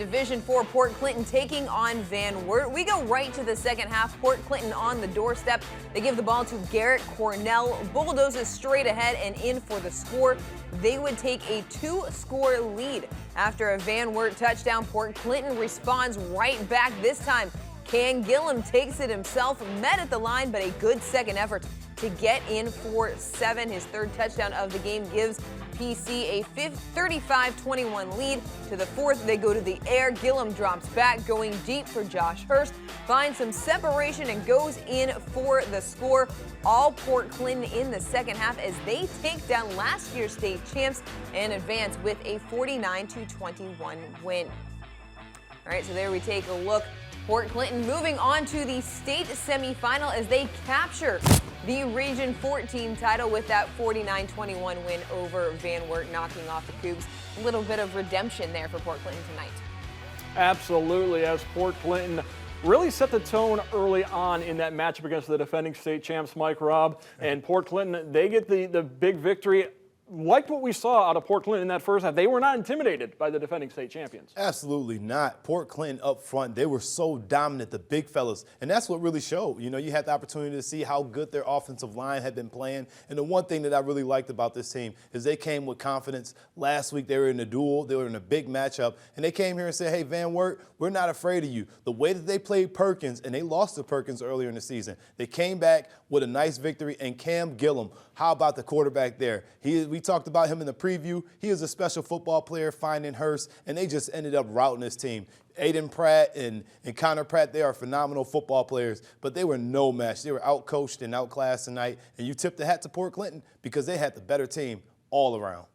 Division IV, Port Clinton taking on Van Wert. We go right to the second half. Port Clinton on the doorstep. They give the ball to Garrett Cornell. Bulldozes straight ahead and in for the score. They would take a 2-score lead. After a Van Wert touchdown, Port Clinton responds right back. This time, Can Gillum takes it himself, met at the line, but a good second effort to get in for 7. His third touchdown of the game gives PC a 35-21 lead. To the fourth, they go to the air. Gillum drops back, going deep for Josh Hurst, finds some separation and goes in for the score. All Port Clinton in the second half as they take down last year's state champs and advance with a 49-21 win. All right, so there we take a look. Port Clinton moving on to the state semifinal as they capture the Region 14 title with that 49-21 win over Van Wert, knocking off the Cougs. A little bit of redemption there for Port Clinton tonight. Absolutely, as Port Clinton really set the tone early on in that matchup against the defending state champs, Mike Robb. And Port Clinton, they get the big victory. Liked what we saw out of Port Clinton in that first half. They were not intimidated by the defending state champions. Absolutely not. Port Clinton up front, they were so dominant, the big fellas, and that's what really showed. You know, you had the opportunity to see how good their offensive line had been playing, and the one thing that I really liked about this team is they came with confidence. Last week they were in a duel, they were in a big matchup, and they came here and said, hey, Van Wert, we're not afraid of you. The way that they played Perkins, and they lost to Perkins earlier in the season, they came back with a nice victory, and Cam Gillum, how about the quarterback there? We talked about him in the preview. He is a special football player, finding Hurst, and they just ended up routing this team. Aiden Pratt and Connor Pratt, they are phenomenal football players, but they were no match. They were outcoached and outclassed tonight, and you tip the hat to Port Clinton because they had the better team all around.